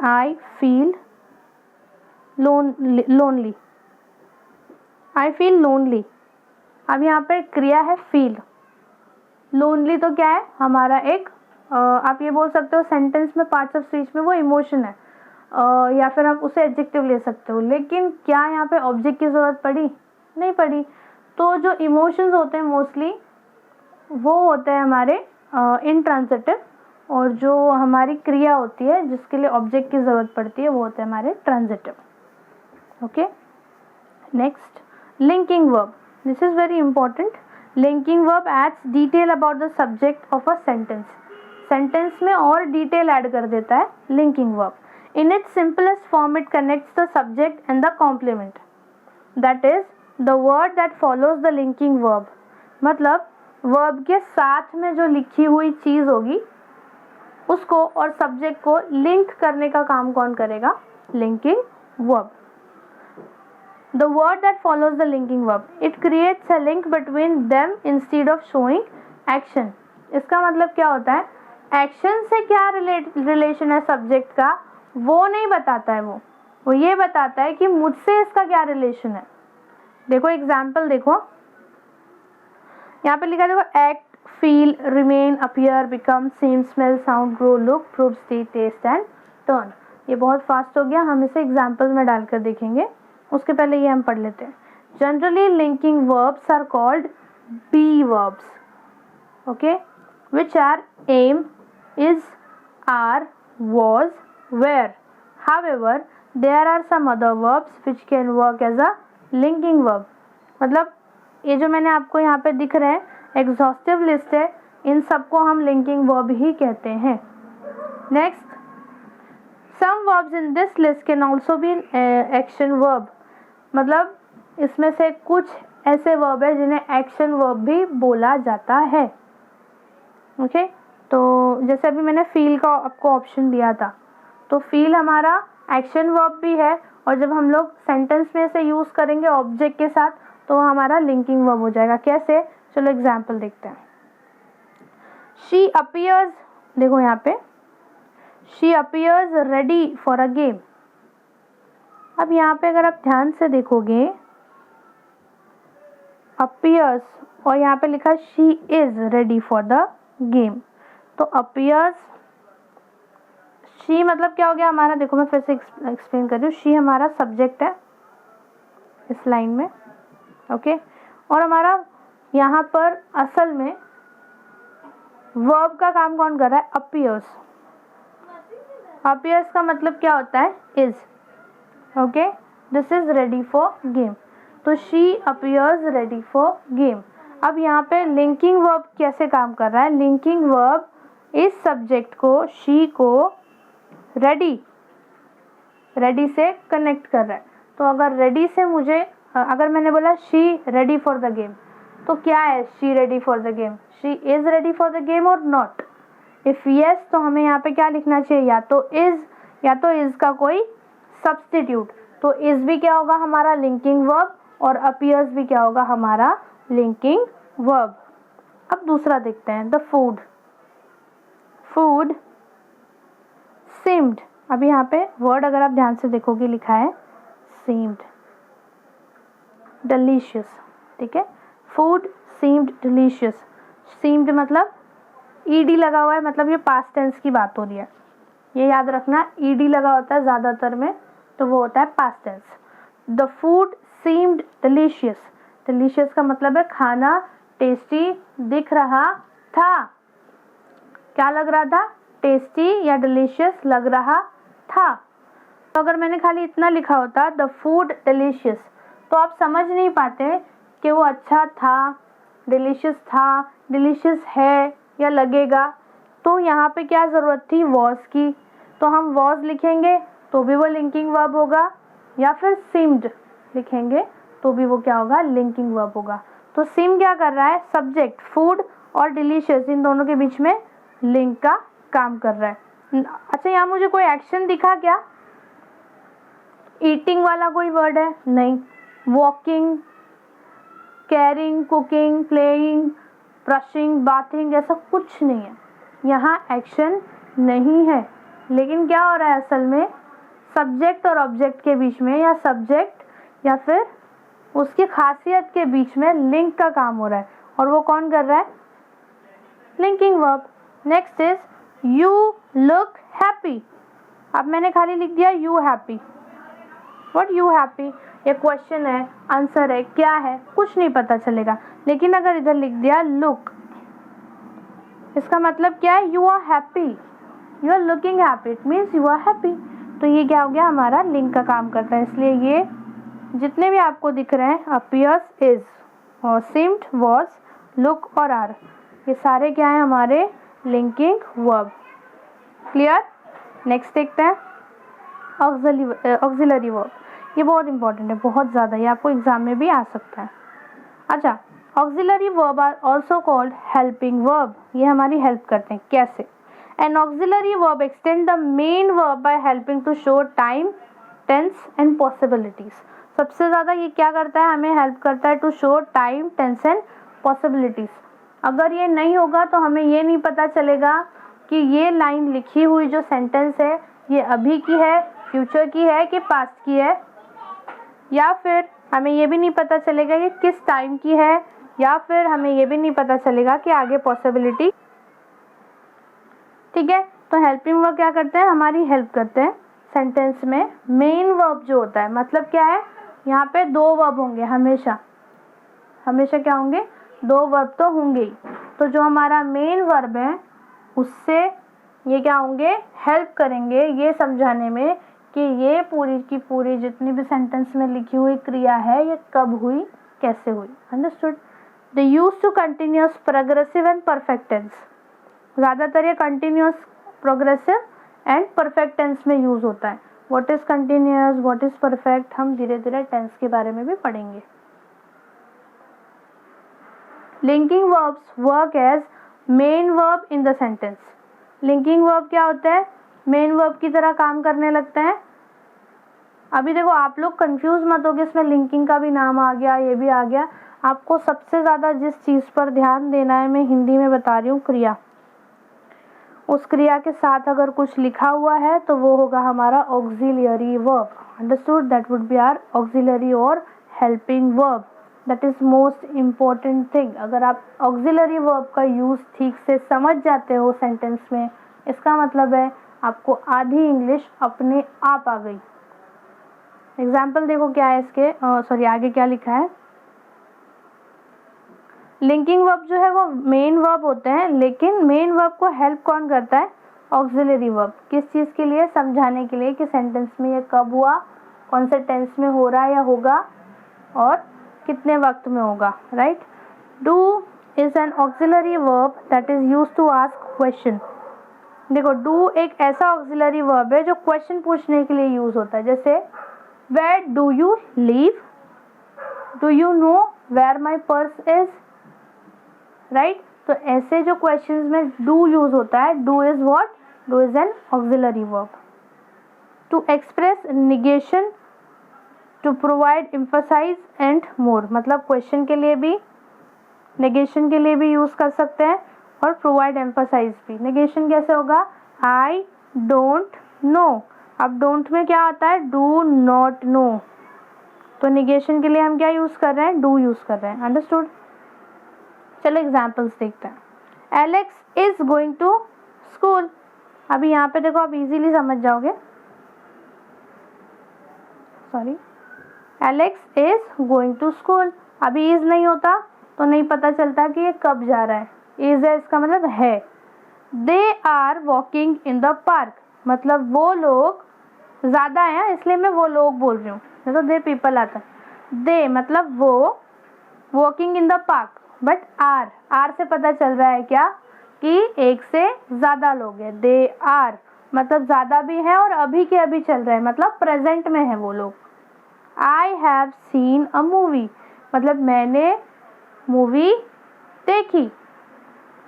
I feel lonely, I feel lonely. अब यहाँ पे क्रिया है फील, लोनली तो क्या है हमारा एक आप ये बोल सकते हो सेंटेंस में पार्ट्स ऑफ स्पीच में वो इमोशन है, या फिर आप उसे एडजेक्टिव ले सकते हो। लेकिन क्या यहाँ पे ऑब्जेक्ट की ज़रूरत पड़ी? नहीं पड़ी। तो जो इमोशंस होते हैं मोस्टली वो होते हैं हमारे इंट्रांजिटिव, और जो हमारी क्रिया होती है जिसके लिए ऑब्जेक्ट की ज़रूरत पड़ती है वो होते हैं हमारे transitive. Okay, next linking verb, this is very important. Linking verb adds detail about the subject of a sentence, sentence में और डिटेल ऐड कर देता है linking verb. In its simplest form, it connects the subject and the complement. That is, the word that follows the linking verb. मतलब verb के साथ में जो लिखी हुई चीज़ होगी उसको और सब्जेक्ट को लिंक करने का काम कौन करेगा? Linking verb. The word that follows the linking verb. It creates a link between them instead of showing action. इसका मतलब क्या होता है? एक्शन से क्या रिलेशन है सब्जेक्ट का वो नहीं बताता है, वो ये बताता है कि मुझसे इसका क्या रिलेशन है। देखो एग्जाम्पल देखो, यहाँ पे लिखा है देखो, act, feel, remain, appear, become, seem, smell, sound, grow, look, prove, see, taste and turn. ये बहुत फास्ट हो गया, हम इसे एग्जाम्पल में डालकर देखेंगे। उसके पहले ये हम पढ़ लेते हैं। Generally linking verbs are called be verbs, okay, which are am, is, are, was, were. However, there are some other verbs which can work as a linking verb. मतलब ये जो मैंने आपको यहाँ पे दिख रहे हैं एग्जॉस्टिव लिस्ट है, इन सबको हम लिंकिंग वर्ब ही कहते हैं। Next, some verbs in this list can also be action verb. मतलब इसमें से कुछ ऐसे वर्ब है जिन्हें एक्शन वर्ब भी बोला जाता है। ओके, तो जैसे अभी मैंने फील का आपको ऑप्शन दिया था, तो फील हमारा एक्शन वर्ब भी है, और जब हम लोग सेंटेंस में से यूज़ करेंगे ऑब्जेक्ट के साथ तो हमारा लिंकिंग वर्ब हो जाएगा। कैसे? चलो एग्जाम्पल देखते हैं। शी अपीयर्स, देखो यहाँ पे she appears ready for a game. अब यहाँ पे अगर आप ध्यान से देखोगे अपीयर्स और यहाँ पे लिखा she is ready for the game, तो अपीयर्स शी मतलब क्या हो गया हमारा, देखो मैं फिर से एक्सप्लेन कर रही हूँ। शी हमारा सब्जेक्ट है इस लाइन में, ओके, और हमारा यहाँ पर असल में वर्ब का काम कौन कर रहा है? अपीयर्स। अपीयर्स का मतलब क्या होता है? Is, okay, this is ready for game, तो she appears ready for game. अब यहाँ पे लिंकिंग वर्ब कैसे काम कर रहा है? लिंकिंग वर्ब इस सब्जेक्ट को, शी को रेडी से कनेक्ट कर रहा है। तो अगर रेडी से मुझे, अगर मैंने बोला she ready for the game, तो क्या है she ready for the game? She is ready for the game और नॉट? इफ यस, तो हमें यहाँ पे क्या लिखना चाहिए? या तो इज, या तो इज का कोई सब्स्टिट्यूट। तो इज भी क्या होगा? हमारा लिंकिंग वर्ब, और अपीयर्स भी क्या होगा? हमारा लिंकिंग वर्ब। अब दूसरा देखते हैं, द फूड, फूड सीम्ड। अब यहाँ पे वर्ड अगर आप ध्यान से देखोगे लिखा है सीम्ड डिलीशियस, ठीक है, फूड सीम्ड डिलीशियस। सीम्ड मतलब ईडी लगा हुआ है, मतलब ये पास्ट टेंस की बात हो रही है, ये याद रखना। ईडी लगा होता है ज़्यादातर में, तो वो होता है past tense. The food seemed delicious, delicious का मतलब है खाना टेस्टी दिख रहा था। क्या लग रहा था? टेस्टी या डिलीशियस लग रहा था। तो अगर मैंने खाली इतना लिखा होता द फूड डिलीशियस, तो आप समझ नहीं पाते कि वो अच्छा था, डिलीशियस था, डिलीशियस है या लगेगा। तो यहाँ पे क्या ज़रूरत थी? वॉज की। तो हम वॉज लिखेंगे तो भी वो लिंकिंग वर्ब होगा, या फिर सीम्ड लिखेंगे तो भी वो क्या होगा? लिंकिंग वर्ब होगा। तो सीम क्या कर रहा है? सब्जेक्ट फूड और डिलीशियस, इन दोनों के बीच में लिंक का काम कर रहा है। अच्छा, यहाँ मुझे कोई एक्शन दिखा क्या? ईटिंग वाला कोई वर्ड है? नहीं। Walking, carrying, cooking, playing, brushing, bathing, ऐसा कुछ नहीं है। यहाँ एक्शन नहीं है, लेकिन क्या हो रहा है असल में, सब्जेक्ट और ऑब्जेक्ट के बीच में, या सब्जेक्ट या फिर उसकी खासियत के बीच में लिंक का काम हो रहा है, और वो कौन कर रहा है? Linking verb. Next is you look happy. अब मैंने खाली लिख दिया you happy. What you happy? ये क्वेश्चन है, आंसर है, क्या है, कुछ नहीं पता चलेगा। लेकिन अगर इधर लिख दिया लुक, इसका मतलब क्या है? You are happy, you are looking happy, it means you are happy. तो ये क्या हो गया? हमारा लिंक का काम करता है। इसलिए ये जितने भी आपको दिख रहे हैं, अपीयर्स, इज और सीम्ड, वॉज, लुक और आर, ये सारे क्या है? हमारे लिंकिंग वर्ब। क्लियर? नेक्स्ट देखते हैं ऑक्सिलरी वर्ब। ये बहुत इंपॉर्टेंट है, बहुत ज़्यादा, ये आपको एग्जाम में भी आ सकता है। अच्छा, auxiliary verb are also called helping verb. ये हमारी हेल्प करते हैं। कैसे? An auxiliary verb extend the main verb by helping to show time, tense and possibilities. सबसे ज़्यादा ये क्या करता है? हमें हेल्प करता है to show time, tense and possibilities. अगर ये नहीं होगा तो हमें ये नहीं पता चलेगा कि ये लाइन लिखी हुई जो सेंटेंस है, ये अभी की है, फ्यूचर की है कि पास्ट की है, या फिर हमें ये भी नहीं पता चलेगा कि किस टाइम की है, या फिर हमें ये भी नहीं पता चलेगा कि आगे पॉसिबिलिटी। ठीक है, तो हेल्पिंग वर्ब क्या करते हैं? हमारी हेल्प करते हैं सेंटेंस में। मेन वर्ब जो होता है, मतलब क्या है? यहाँ पे दो वर्ब होंगे हमेशा। हमेशा क्या होंगे? दो वर्ब तो होंगे ही। तो जो हमारा मेन वर्ब है, उससे ये क्या होंगे? हेल्प करेंगे ये समझाने में कि ये पूरी की पूरी जितनी भी सेंटेंस में लिखी हुई क्रिया है, ये कब हुई, कैसे हुई। Understood? They use to continuous, progressive and perfect tense. ज़्यादातर ये continuous, progressive and perfect tense में यूज होता है। What is continuous, what is perfect, हम धीरे धीरे टेंस के बारे में भी पढ़ेंगे। Linking verbs work as main verb in the sentence. Linking verb क्या होता है? मेन वर्ब की तरह काम करने लगते हैं। अभी देखो, आप लोग कंफ्यूज मत हो कि इसमें लिंकिंग का भी नाम आ गया, ये भी आ गया। आपको सबसे ज़्यादा जिस चीज़ पर ध्यान देना है, मैं हिंदी में बता रही हूँ, क्रिया। उस क्रिया के साथ अगर कुछ लिखा हुआ है तो वो होगा हमारा auxiliary verb. Understood? That would be our auxiliary or helping verb. That is most important thing. अगर आप ऑक्सिलरी वर्ब का यूज ठीक से समझ जाते हो सेंटेंस में, इसका मतलब है आपको आधी इंग्लिश अपने आप आ गई। एग्जाम्पल देखो क्या है इसके, सॉरी आगे क्या लिखा है। लिंकिंग वर्ब जो है वो मेन वर्ब होते हैं, लेकिन मेन वर्ब को हेल्प कौन करता है? Auxiliary verb. किस चीज़ के लिए? समझाने के लिए कि सेंटेंस में ये कब हुआ, कौन से टेंस में हो रहा है या होगा, और कितने वक्त में होगा। Right? Do is an auxiliary verb that is used to ask question. देखो, डू एक ऐसा ऑक्सिलरी वर्ब है जो क्वेश्चन पूछने के लिए यूज होता है। जैसे where do you live, do you know where my purse is. Right? तो ऐसे जो क्वेश्चंस में डू यूज होता है, do is what? Do is an auxiliary verb. To express negation, to provide emphasise and more, मतलब question के लिए भी, नेगेशन के लिए भी यूज कर सकते हैं, और प्रोवाइड एम्फसाइज भी। नेगेशन कैसे होगा? I don't know. अब डोंट में क्या आता है? Do not know. तो नेगेशन के लिए हम क्या यूज कर रहे हैं? डू यूज कर रहे हैं। अंडरस्टूड? चलो एग्जाम्पल्स देखते हैं। Alex is going to school. अभी यहाँ पे देखो, आप इजीली समझ जाओगे। Sorry, Alex is going to school. अभी इज नहीं होता तो नहीं पता चलता कि ये कब जा रहा है। इज है, इसका मतलब है। They are walking in the park, मतलब वो लोग ज़्यादा हैं, इसलिए मैं वो लोग बोल रही हूँ, देखो दे पीपल आता है। दे मतलब वो, walking in the park, but are से पता चल रहा है क्या? कि एक से ज़्यादा लोग हैं। दे आर मतलब ज़्यादा भी है और अभी के अभी चल रहे हैं, मतलब प्रेजेंट में है वो लोग। I have seen a movie, मतलब मैंने मूवी देखी।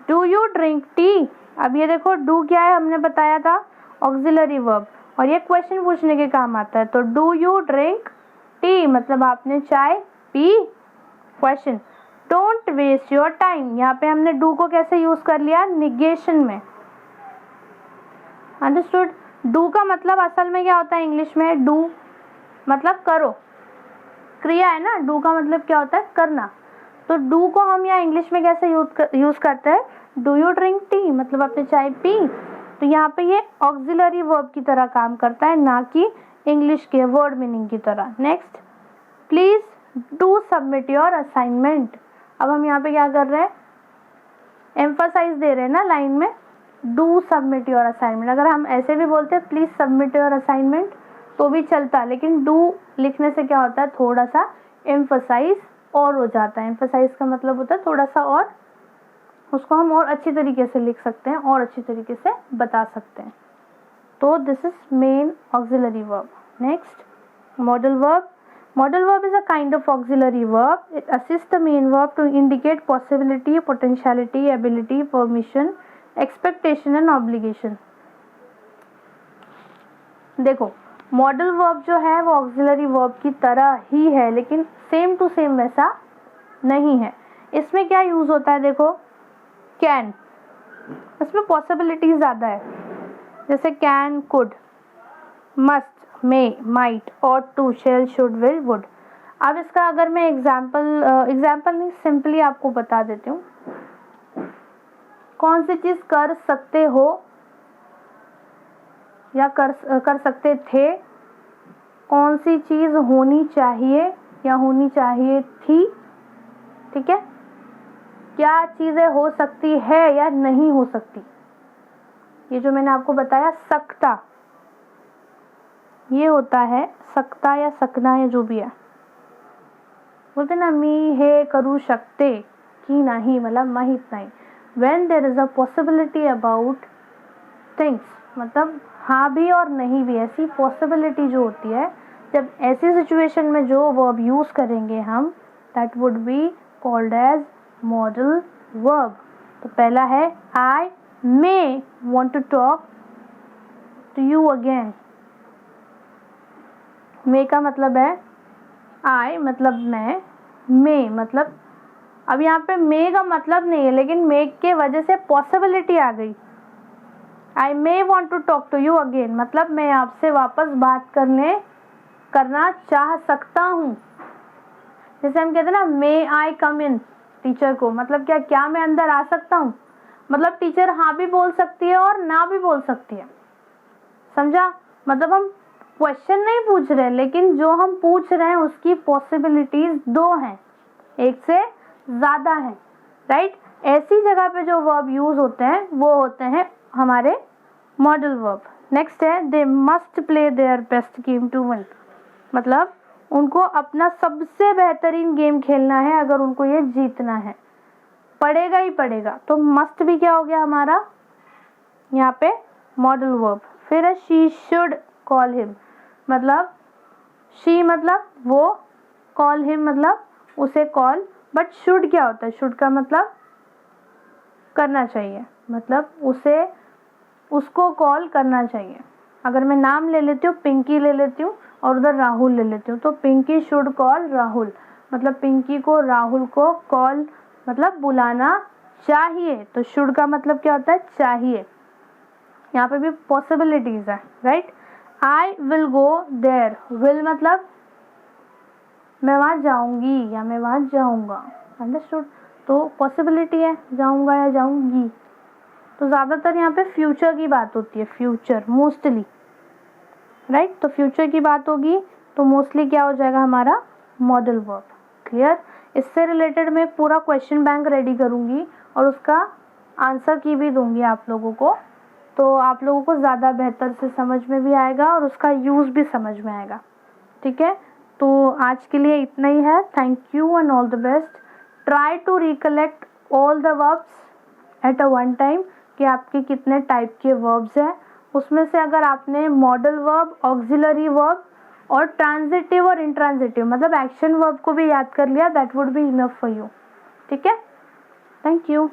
डू यू ड्रिंक टी, अब ये देखो डू क्या है, हमने बताया था ऑक्सिलरी वर्ब, और ये क्वेश्चन पूछने के काम आता है। तो डू यू ड्रिंक टी मतलब आपने चाय पी। Question, don't waste your time, यहाँ पे हमने डू को कैसे यूज कर लिया, निगेशन में। अंडरस्टूड। डू का मतलब असल में क्या होता है इंग्लिश में, डू मतलब करो, क्रिया है ना। डू का मतलब क्या होता है, करना। तो डू को हम यहाँ इंग्लिश में कैसे यूज करते हैं, डू यू ड्रिंक टी मतलब आपने चाय पी। तो यहाँ पे ये ऑक्सिलरी वर्ब की तरह काम करता है, ना कि इंग्लिश के वर्ड मीनिंग की तरह। Next, please do submit your assignment. अब हम यहाँ पे क्या कर रहे हैं, एम्फसाइज दे रहे हैं ना लाइन में, डू सबमिट योर असाइनमेंट। अगर हम ऐसे भी बोलते हैं प्लीज सबमिट योर असाइनमेंट तो भी चलता, लेकिन डू लिखने से क्या होता है, थोड़ा सा एम्फसाइज और हो जाता है। एम्फसाइज का मतलब होता है थोड़ा सा और, उसको हम और अच्छी तरीके से लिख सकते हैं और अच्छी तरीके से बता सकते हैं। तो this is main auxiliary verb. Next, modal verb. Modal verb is a kind of auxiliary verb. It assists the main verb to indicate possibility, potentiality, ability, permission, expectation and obligation. देखो, मॉडल वर्ब जो है वो auxiliary verb की तरह ही है, लेकिन same to same वैसा नहीं है। इसमें क्या यूज होता है, देखो, कैन, इसमें पॉसिबिलिटी ज़्यादा है, जैसे can, could, must, may, might, ought to, shall, should, will, would. अब इसका अगर मैं एग्जाम्पल नहीं, सिंपली आपको बता देती हूँ। कौन सी चीज़ कर सकते हो या कर सकते थे, कौन सी चीज़ होनी चाहिए या होनी चाहिए थी, ठीक है, क्या चीज़ें हो सकती है या नहीं हो सकती। ये जो मैंने आपको बताया सकता, ये होता है सकता या सकना या जो भी है, बोलते ना मी हे करू शकते की नाही मतलब माहित नहीं। When there is a possibility about things, मतलब हाँ भी और नहीं भी, ऐसी पॉसिबिलिटी जो होती है, जब ऐसी सिचुएशन में जो वर्ब यूज करेंगे हम, that would be called as modal verb. तो पहला है I may want to talk to you again. May का मतलब है आई मतलब मैं, मे मतलब, अब यहाँ पे मे का मतलब नहीं है, लेकिन मे के वजह से पॉसिबिलिटी आ गई। I may want to talk to you again मतलब मैं आपसे वापस बात करना चाह सकता हूँ। जैसे हम कहते हैं ना मे आई कम इन, टीचर को मतलब क्या मैं अंदर आ सकता हूँ, मतलब टीचर हाँ भी बोल सकती है और ना भी बोल सकती है, समझा। मतलब हम क्वेश्चन नहीं पूछ रहे, लेकिन जो हम पूछ रहे हैं उसकी पॉसिबिलिटीज दो हैं, एक से ज़्यादा हैं, राइट। ऐसी जगह पे जो वर्ब यूज होते हैं वो होते हैं हमारे मॉडल वर्ब। नेक्स्ट है they must play their best game to win, मतलब उनको अपना सबसे बेहतरीन गेम खेलना है, अगर उनको ये जीतना है, पड़ेगा ही पड़ेगा। तो मस्ट भी क्या हो गया हमारा यहाँ पे मॉडल वर्ब। फिर है शी शुड कॉल हिम, मतलब शी मतलब वो, कॉल हिम मतलब उसे कॉल, बट शुड क्या होता है, शुड का मतलब करना चाहिए, मतलब उसको कॉल करना चाहिए। अगर मैं नाम ले लेती हूँ, पिंकी ले लेती हूँ और उधर राहुल ले लेती हूँ, तो पिंकी शुड कॉल राहुल, मतलब पिंकी को राहुल को कॉल मतलब बुलाना चाहिए। तो शुड का मतलब क्या होता है, चाहिए। यहाँ पे भी पॉसिबिलिटीज है, right. I will go there, will मतलब मैं वहाँ जाऊंगी या मैं वहाँ जाऊंगा, अंडरस्टूड। तो पॉसिबिलिटी है जाऊंगा या जाऊंगी, तो ज़्यादातर यहाँ पे फ्यूचर की बात होती है, फ्यूचर मोस्टली, राइट। तो फ्यूचर की बात होगी तो मोस्टली क्या हो जाएगा हमारा मॉडल वर्ब। क्लियर। इससे रिलेटेड मैं एक पूरा क्वेश्चन बैंक रेडी करूँगी और उसका आंसर की भी दूंगी आप लोगों को, तो आप लोगों को ज़्यादा बेहतर से समझ में भी आएगा और उसका यूज़ भी समझ में आएगा, ठीक है। तो आज के लिए इतना ही है। Thank you and all the best. Try to recollect all the verbs at a one time कि आपके कितने टाइप के वर्ब्स हैं, उसमें से अगर आपने मॉडल वर्ब, ऑक्सिलरी वर्ब और ट्रांजिटिव और इंट्रांजिटिव मतलब एक्शन वर्ब को भी याद कर लिया, that would be enough for you, ठीक है। Thank you.